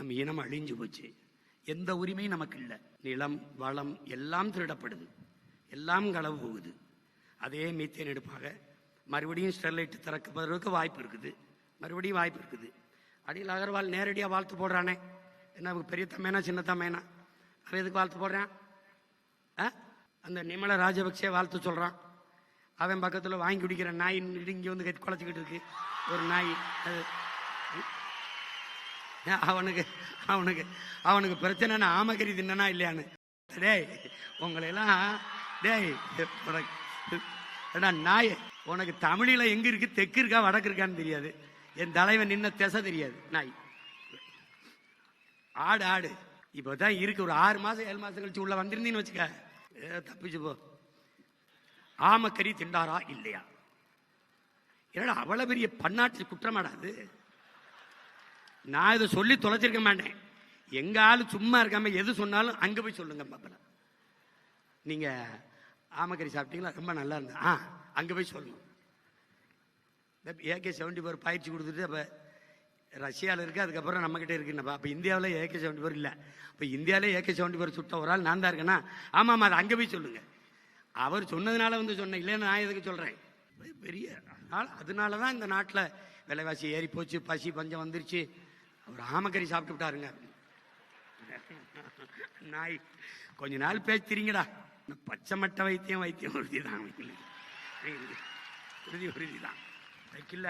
நம்ம இனம் அழிஞ்சு போச்சு. எந்த உரிமையும் நமக்கு இல்லை. நிலம் வளம் எல்லாம் திருடப்படுது, எல்லாம் களவு போகுது. அதே மீத்தேன் எடுப்பாக மறுபடியும் ஸ்டெர்லைட் திறக்கப்படுறதுக்கு வாய்ப்பு இருக்குது, மறுபடியும் வாய்ப்பு இருக்குது. அடியில் அகர்வால் நேரடியாக வாழ்த்து போடுறானே, என்ன பெரிய தம்மேனா சின்ன தம்மேனா, அவன் எதுக்கு வாழ்த்து போடுறான்? அந்த நிமல ராஜபக்சே வாழ்த்து சொல்கிறான். அவன் பக்கத்தில் வாங்கி குடிக்கிற நாய் இங்கே வந்து கட்டி குலைச்சிக்கிட்டு இருக்கு ஒரு நாய். அது அவனுக்கு அவனுக்கு அவனுக்கு பிரச்சனைனா ஆமக்கறி தின்னா இல்லையான்னு. டேய் உங்களையெல்லாம் டேய் நாய், உனக்கு தமிழில் எங்கே இருக்கு, தெற்கு இருக்கா வடக்கு இருக்கான்னு தெரியாது. என் தலைவன் நின்ன திசை தெரியாது. நாய் ஆடு ஆடு இப்போ தான் இருக்கு. ஒரு 6 மாதம் 7 மாதம் கழிச்சு உள்ள வந்திருந்தீன்னு வச்சுக்க, தப்பிச்சு போ. ஆமக்கறி திண்டாரா இல்லையா? ஏன்னா அவ்வளவு பெரிய பன்னாட்டு குற்றமாடாது. நான் இதை சொல்லி தொலைச்சிருக்க மாட்டேன். எங்க ஆளு சும்மா இருக்காம எது சொன்னாலும் அங்க போய் சொல்லுங்க பாப்பல. நீங்க ஆமக்கறி சாப்பிட்டீங்களா, ரொம்ப நல்லா இருந்தா அங்க போய் சொல்லணும். AK-74 பயிற்சி கொடுத்துட்டு அப்ப ரஷ்யாவில் இருக்கு, அதுக்கப்புறம் நம்ம கிட்ட இருக்குன்னப்பா. அப்ப இந்தியாவில் AK-74 இல்லை. இப்போ இந்தியாவிலே AK-74 சுட்ட ஒரு ஆள் நான் தான் இருக்கேன்னா, ஆமாம் அது அங்கே போய் சொல்லுங்க. அவர் சொன்னதுனால வந்து சொன்னேன், இல்லைன்னு நான் எதுக்கு சொல்கிறேன்? பெரிய அதனால தான் இந்த நாட்டில் விலைவாசி ஏறி போச்சு, பசி பஞ்சம் வந்துருச்சு. அவர் ஆமக்கறி சாப்பிட்டு விட்டாருங்க. நாய் கொஞ்ச நாள் பேச்சுறீங்கடா. பச்சை மட்டை வைத்தியம் உறுதி தான், உறுதி தான் வைக்கல.